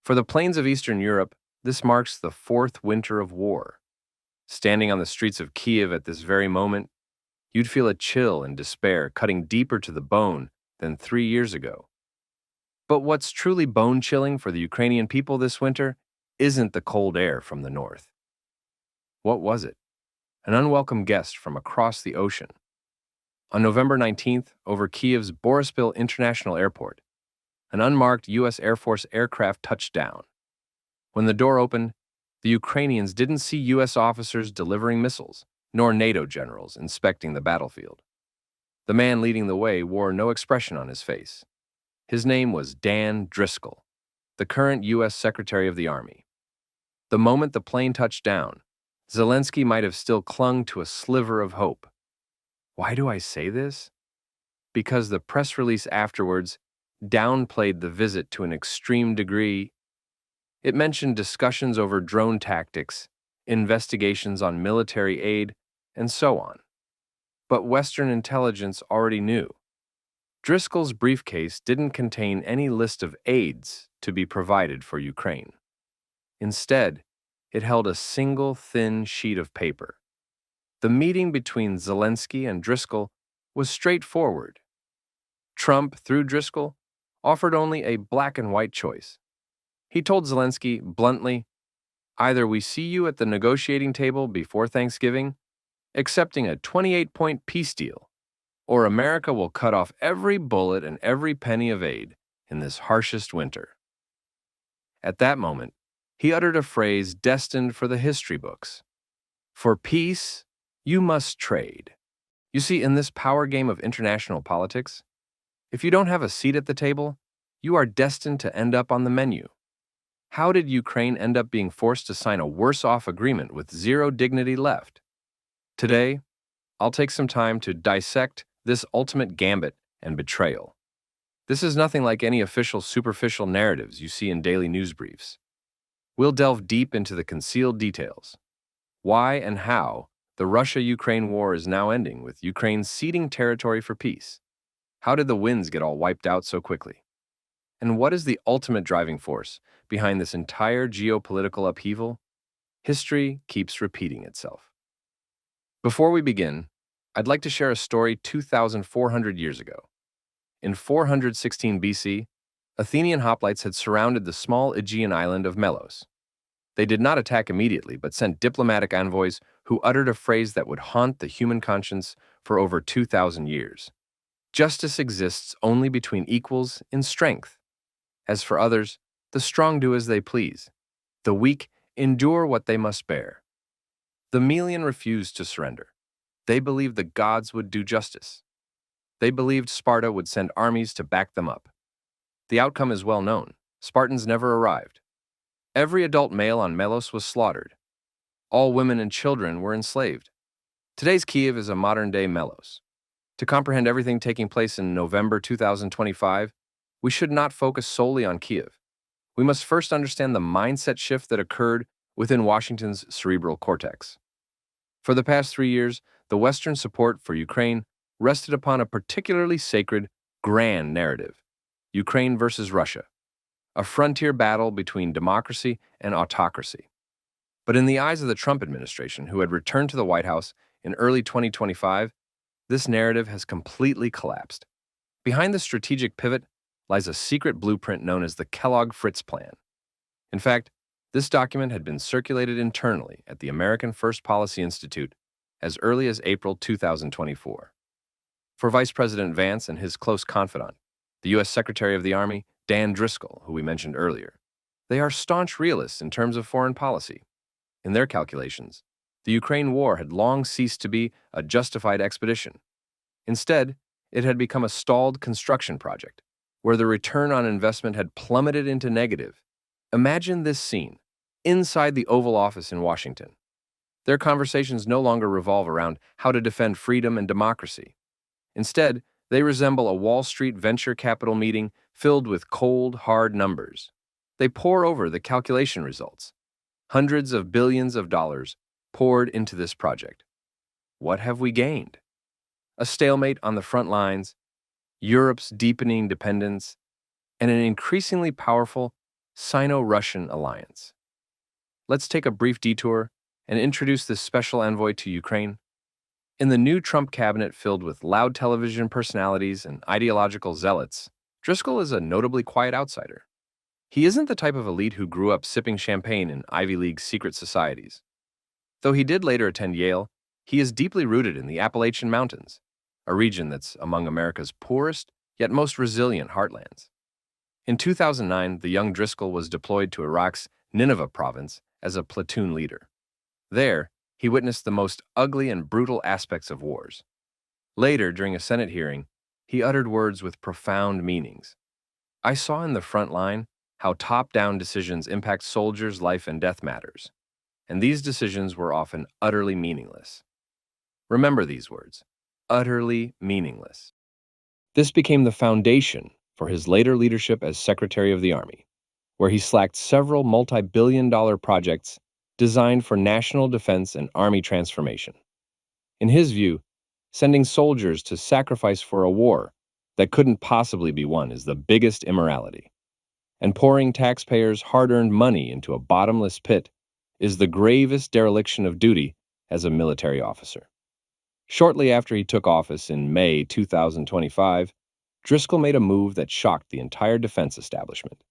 For the plains of Eastern Europe, this marks the fourth winter of war. Standing on the streets of Kiev at this very moment, you'd feel a chill and despair cutting deeper to the bone than 3 years ago. But what's truly bone-chilling for the Ukrainian people this winter isn't the cold air from the north. What was it? An unwelcome guest from across the ocean. On November 19th, over Kiev's Borispil International Airport, an unmarked U.S. Air Force aircraft touched down. When the door opened, the Ukrainians didn't see U.S. officers delivering missiles, nor NATO generals inspecting the battlefield. The man leading the way wore no expression on his face. His name was Dan Driscoll, the current U.S. Secretary of the Army. The moment the plane touched down, Zelensky might have still clung to a sliver of hope. Why do I say this? Because the press release afterwards downplayed the visit to an extreme degree. It mentioned discussions over drone tactics, investigations on military aid, and so on. But Western intelligence already knew. Driscoll's briefcase didn't contain any list of aids to be provided for Ukraine. Instead, it held a single thin sheet of paper. The meeting between Zelensky and Driscoll was straightforward. Trump, through Driscoll, offered only a black-and-white choice. He told Zelensky bluntly, "Either we see you at the negotiating table before Thanksgiving, accepting a 28-point peace deal, or America will cut off every bullet and every penny of aid in this harshest winter." At that moment, he uttered a phrase destined for the history books. "For peace, you must trade." You see, in this power game of international politics, if you don't have a seat at the table, you are destined to end up on the menu. How did Ukraine end up being forced to sign a worse-off agreement with zero dignity left? Today, I'll take some time to dissect this ultimate gambit and betrayal. This is nothing like any official superficial narratives you see in daily news briefs. We'll delve deep into the concealed details. Why and how the Russia-Ukraine war is now ending with Ukraine ceding territory for peace. How did the winds get all wiped out so quickly? And what is the ultimate driving force behind this entire geopolitical upheaval? History keeps repeating itself. Before we begin, I'd like to share a story 2,400 years ago. In 416 BC, Athenian hoplites had surrounded the small Aegean island of Melos. They did not attack immediately, but sent diplomatic envoys who uttered a phrase that would haunt the human conscience for over 2,000 years. Justice exists only between equals in strength. As for others, the strong do as they please. The weak endure what they must bear. The Melian refused to surrender. They believed the gods would do justice. They believed Sparta would send armies to back them up. The outcome is well known. Spartans never arrived. Every adult male on Melos was slaughtered. All women and children were enslaved. Today's Kiev is a modern-day Melos. To comprehend everything taking place in November 2025, we should not focus solely on Kiev. We must first understand the mindset shift that occurred within Washington's cerebral cortex. For the past 3 years, the Western support for Ukraine rested upon a particularly sacred, grand narrative: Ukraine versus Russia, a frontier battle between democracy and autocracy. But in the eyes of the Trump administration, who had returned to the White House in early 2025, this narrative has completely collapsed. Behind the strategic pivot lies a secret blueprint known as the Kellogg-Fritz Plan. In fact, this document had been circulated internally at the American First Policy Institute as early as April 2024. For Vice President Vance and his close confidant, the U.S. Secretary of the Army, Dan Driscoll, who we mentioned earlier, they are staunch realists in terms of foreign policy. In their calculations, the Ukraine war had long ceased to be a justified expedition. Instead, it had become a stalled construction project, where the return on investment had plummeted into negative. Imagine this scene, inside the Oval Office in Washington. Their conversations no longer revolve around how to defend freedom and democracy. Instead, they resemble a Wall Street venture capital meeting filled with cold, hard numbers. They pore over the calculation results. Hundreds of billions of dollars poured into this project. What have we gained? A stalemate on the front lines, Europe's deepening dependence, and an increasingly powerful Sino-Russian alliance. Let's take a brief detour and introduce this special envoy to Ukraine. In the new Trump cabinet filled with loud television personalities and ideological zealots, Driscoll is a notably quiet outsider. He isn't the type of elite who grew up sipping champagne in Ivy League secret societies. Though he did later attend Yale, he is deeply rooted in the Appalachian Mountains, a region that's among America's poorest yet most resilient heartlands. In 2009, the young Driscoll was deployed to Iraq's Nineveh province as a platoon leader. There, he witnessed the most ugly and brutal aspects of wars. Later, during a Senate hearing, he uttered words with profound meanings. "I saw in the front line how top-down decisions impact soldiers' life and death matters, and these decisions were often utterly meaningless." Remember these words, utterly meaningless. This became the foundation for his later leadership as Secretary of the Army, where he slacked several multi-billion-dollar projects designed for national defense and army transformation. In his view, sending soldiers to sacrifice for a war that couldn't possibly be won is the biggest immorality, and pouring taxpayers' hard-earned money into a bottomless pit is the gravest dereliction of duty as a military officer. Shortly after he took office in May 2025, Driscoll made a move that shocked the entire defense establishment.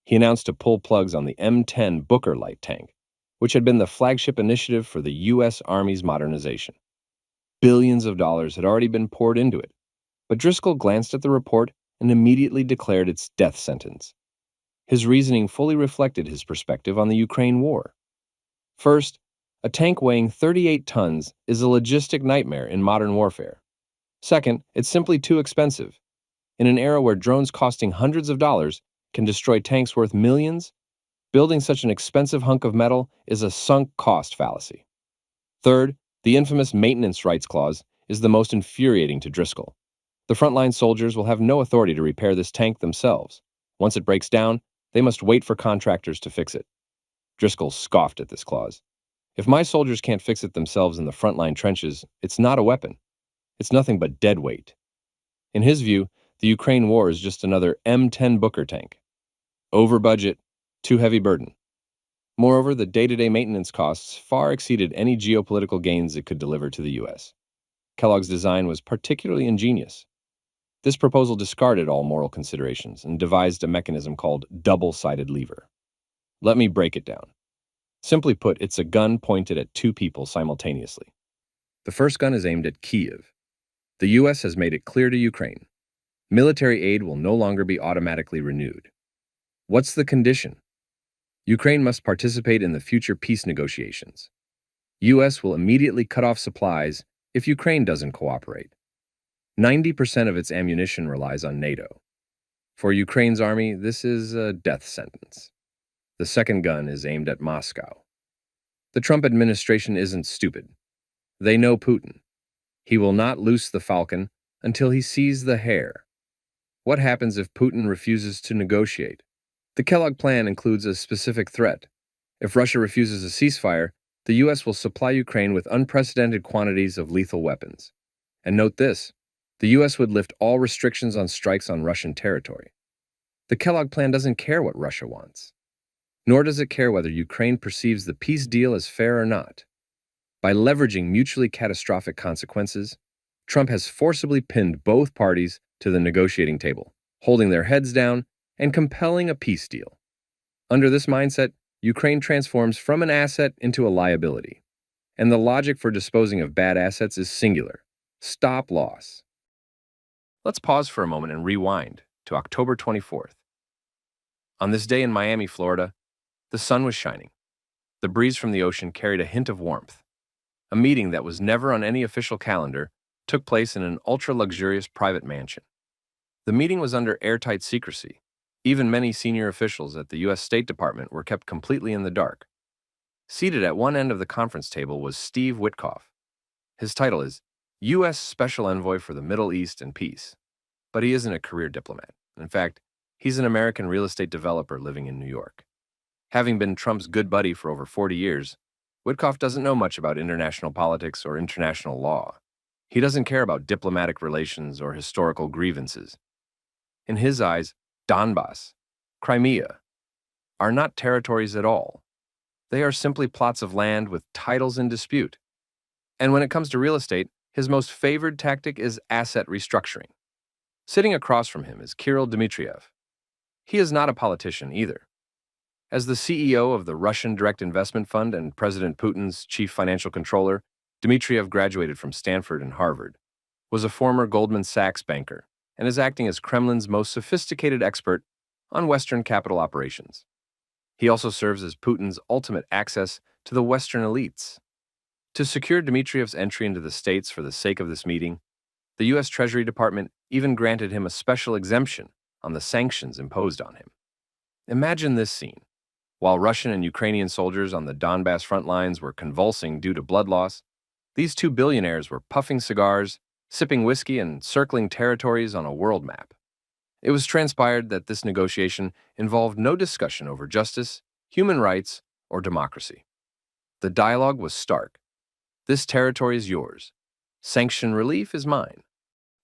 He announced to pull plugs on the M10 Booker light tank, which had been the flagship initiative for the U.S. Army's modernization. Billions of dollars had already been poured into it, but Driscoll glanced at the report and immediately declared its death sentence. His reasoning fully reflected his perspective on the Ukraine war. First, a tank weighing 38 tons is a logistic nightmare in modern warfare. Second, it's simply too expensive. In an era where drones costing hundreds of dollars can destroy tanks worth millions, building such an expensive hunk of metal is a sunk cost fallacy. Third, the infamous maintenance rights clause is the most infuriating to Driscoll. The frontline soldiers will have no authority to repair this tank themselves. Once it breaks down, they must wait for contractors to fix it. Driscoll scoffed at this clause. "If my soldiers can't fix it themselves in the frontline trenches, it's not a weapon. It's nothing but dead weight." In his view, the Ukraine war is just another M10 Booker tank. Over budget, too heavy burden. Moreover, the day-to-day maintenance costs far exceeded any geopolitical gains it could deliver to the U.S. Kellogg's design was particularly ingenious. This proposal discarded all moral considerations and devised a mechanism called double-sided lever. Let me break it down. Simply put, it's a gun pointed at two people simultaneously. The first gun is aimed at Kyiv. The U.S. has made it clear to Ukraine. Military aid will no longer be automatically renewed. What's the condition? Ukraine must participate in the future peace negotiations. U.S. will immediately cut off supplies if Ukraine doesn't cooperate. 90% of its ammunition relies on NATO. For Ukraine's army, this is a death sentence. The second gun is aimed at Moscow. The Trump administration isn't stupid. They know Putin. He will not loose the falcon until he sees the hare. What happens if Putin refuses to negotiate? The Kellogg plan includes a specific threat. If Russia refuses a ceasefire, the U.S. will supply Ukraine with unprecedented quantities of lethal weapons. And note this, the U.S. would lift all restrictions on strikes on Russian territory. The Kellogg plan doesn't care what Russia wants. Nor does it care whether Ukraine perceives the peace deal as fair or not. By leveraging mutually catastrophic consequences, Trump has forcibly pinned both parties to the negotiating table, holding their heads down and compelling a peace deal. Under this mindset, Ukraine transforms from an asset into a liability. And the logic for disposing of bad assets is singular: stop loss. Let's pause for a moment and rewind to October 24th. On this day in Miami, Florida, the sun was shining. The breeze from the ocean carried a hint of warmth. A meeting that was never on any official calendar took place in an ultra-luxurious private mansion. The meeting was under airtight secrecy. Even many senior officials at the U.S. State Department were kept completely in the dark. Seated at one end of the conference table was Steve Witkoff. His title is U.S. Special Envoy for the Middle East and Peace. But he isn't a career diplomat. In fact, he's an American real estate developer living in New York. Having been Trump's good buddy for over 40 years, Witkoff doesn't know much about international politics or international law. He doesn't care about diplomatic relations or historical grievances. In his eyes, Donbass, Crimea, are not territories at all. They are simply plots of land with titles in dispute. And when it comes to real estate, his most favored tactic is asset restructuring. Sitting across from him is Kirill Dmitriev. He is not a politician either. As the CEO of the Russian Direct Investment Fund and President Putin's chief financial controller, Dmitriev graduated from Stanford and Harvard, was a former Goldman Sachs banker, and is acting as Kremlin's most sophisticated expert on Western capital operations. He also serves as Putin's ultimate access to the Western elites. To secure Dmitriev's entry into the States for the sake of this meeting, the U.S. Treasury Department even granted him a special exemption on the sanctions imposed on him. Imagine this scene. While Russian and Ukrainian soldiers on the Donbass front lines were convulsing due to blood loss, these two billionaires were puffing cigars, sipping whiskey, and circling territories on a world map. It was transpired that this negotiation involved no discussion over justice, human rights, or democracy. The dialogue was stark. This territory is yours. Sanction relief is mine.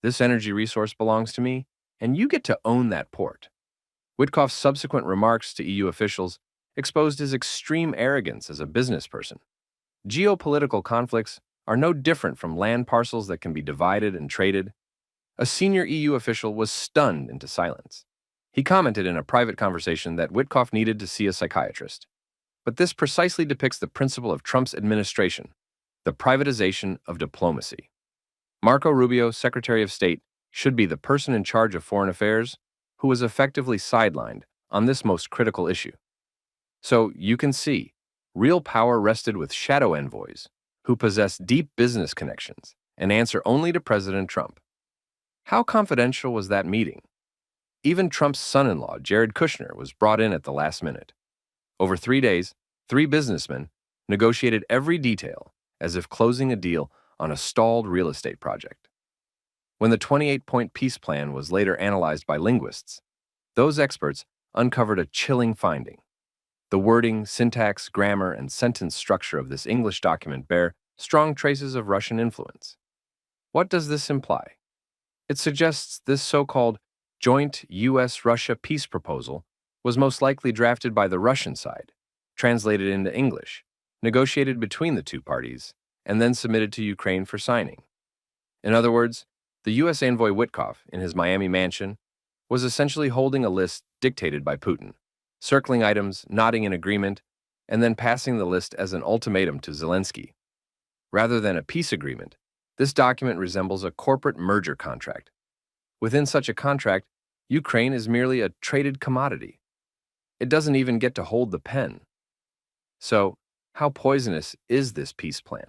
This energy resource belongs to me, and you get to own that port. Witkoff's subsequent remarks to EU officials exposed his extreme arrogance as a business person. Geopolitical conflicts are no different from land parcels that can be divided and traded. A senior EU official was stunned into silence. He commented in a private conversation that Witkoff needed to see a psychiatrist. But this precisely depicts the principle of Trump's administration, the privatization of diplomacy. Marco Rubio, Secretary of State, should be the person in charge of foreign affairs who was effectively sidelined on this most critical issue. So you can see, real power rested with shadow envoys who possess deep business connections and answer only to President Trump. How confidential was that meeting? Even Trump's son-in-law, Jared Kushner, was brought in at the last minute. Over 3 days, 3 businessmen negotiated every detail as if closing a deal on a stalled real estate project. When the 28-point peace plan was later analyzed by linguists, those experts uncovered a chilling finding. The wording, syntax, grammar, and sentence structure of this English document bear strong traces of Russian influence. What does this imply? It suggests this so-called joint U.S.-Russia peace proposal was most likely drafted by the Russian side, translated into English, negotiated between the two parties, and then submitted to Ukraine for signing. In other words, the U.S. envoy Witkoff, in his Miami mansion, was essentially holding a list dictated by Putin, circling items, nodding in agreement, and then passing the list as an ultimatum to Zelensky. Rather than a peace agreement, this document resembles a corporate merger contract. Within such a contract, Ukraine is merely a traded commodity. It doesn't even get to hold the pen. So, how poisonous is this peace plan?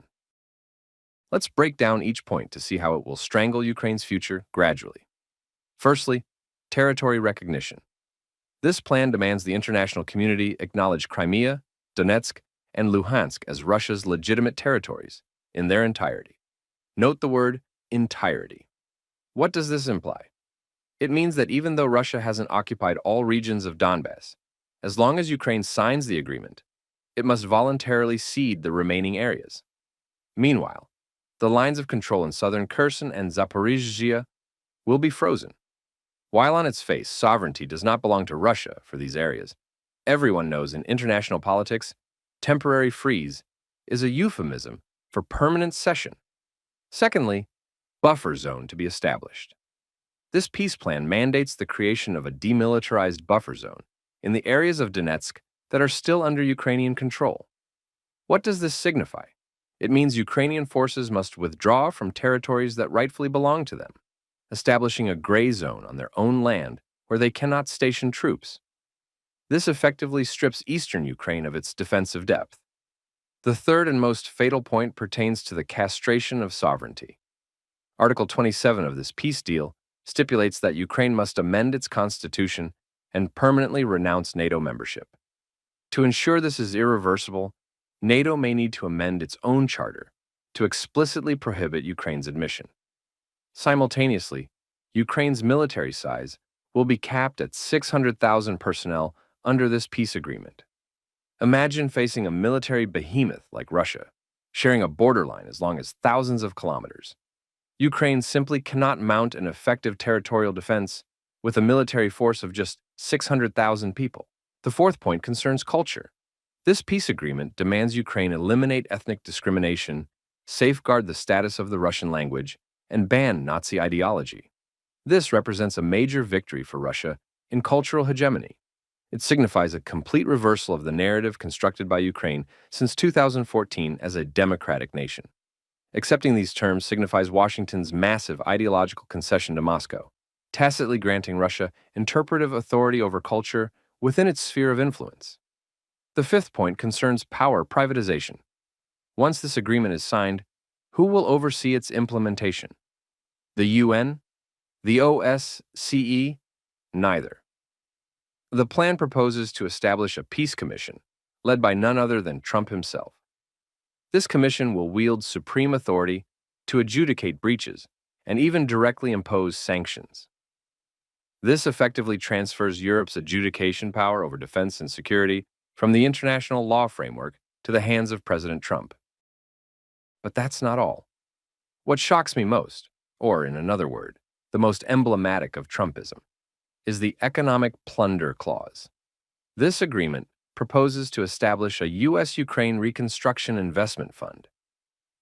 Let's break down each point to see how it will strangle Ukraine's future gradually. Firstly, territory recognition. This plan demands the international community acknowledge Crimea, Donetsk, and Luhansk as Russia's legitimate territories in their entirety. Note the word entirety. What does this imply? It means that even though Russia hasn't occupied all regions of Donbass, as long as Ukraine signs the agreement, it must voluntarily cede the remaining areas. Meanwhile, the lines of control in southern Kherson and Zaporizhzhia will be frozen. While on its face, sovereignty does not belong to Russia for these areas, everyone knows in international politics, temporary freeze is a euphemism for permanent cession. Secondly, buffer zone to be established. This peace plan mandates the creation of a demilitarized buffer zone in the areas of Donetsk that are still under Ukrainian control. What does this signify? It means Ukrainian forces must withdraw from territories that rightfully belong to them, establishing a gray zone on their own land where they cannot station troops. This effectively strips eastern Ukraine of its defensive depth. The third and most fatal point pertains to the castration of sovereignty. Article 27 of this peace deal stipulates that Ukraine must amend its constitution and permanently renounce NATO membership. To ensure this is irreversible, NATO may need to amend its own charter to explicitly prohibit Ukraine's admission. Simultaneously, Ukraine's military size will be capped at 600,000 personnel under this peace agreement. Imagine facing a military behemoth like Russia, sharing a borderline as long as thousands of kilometers. Ukraine simply cannot mount an effective territorial defense with a military force of just 600,000 people. The fourth point concerns culture. This peace agreement demands Ukraine eliminate ethnic discrimination, safeguard the status of the Russian language, and ban Nazi ideology. This represents a major victory for Russia in cultural hegemony. It signifies a complete reversal of the narrative constructed by Ukraine since 2014 as a democratic nation. Accepting these terms signifies Washington's massive ideological concession to Moscow, tacitly granting Russia interpretive authority over culture within its sphere of influence. The fifth point concerns power privatization. Once this agreement is signed, who will oversee its implementation? The UN? The OSCE? Neither. The plan proposes to establish a peace commission, led by none other than Trump himself. This commission will wield supreme authority to adjudicate breaches and even directly impose sanctions. This effectively transfers Europe's adjudication power over defense and security from the international law framework to the hands of President Trump. But that's not all. What shocks me most, or in another word, the most emblematic of Trumpism, is the economic plunder clause. This agreement proposes to establish a U.S.-Ukraine Reconstruction Investment Fund.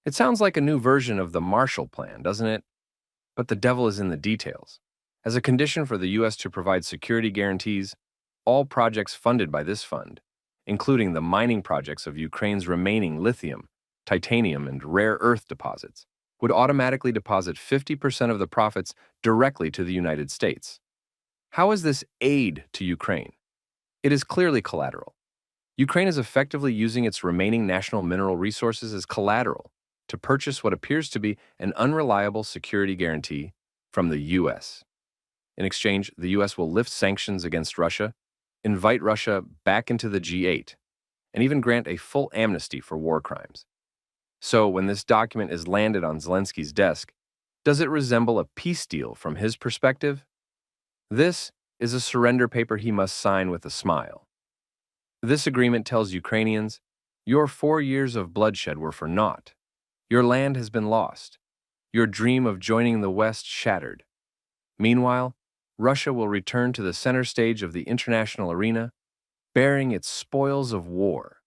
It sounds like a new version of the Marshall Plan, doesn't it? But the devil is in the details. As a condition for the U.S. to provide security guarantees, all projects funded by this fund, including the mining projects of Ukraine's remaining lithium, titanium, and rare earth deposits, would automatically deposit 50% of the profits directly to the United States. How is this aid to Ukraine? It is clearly collateral. Ukraine is effectively using its remaining national mineral resources as collateral to purchase what appears to be an unreliable security guarantee from the U.S. In exchange, the U.S. will lift sanctions against Russia, invite Russia back into the G8, and even grant a full amnesty for war crimes. So, when this document is landed on Zelensky's desk, does it resemble a peace deal from his perspective? This is a surrender paper he must sign with a smile. This agreement tells Ukrainians, your 4 years of bloodshed were for naught. Your land has been lost. Your dream of joining the West shattered. Meanwhile, Russia will return to the center stage of the international arena, bearing its spoils of war.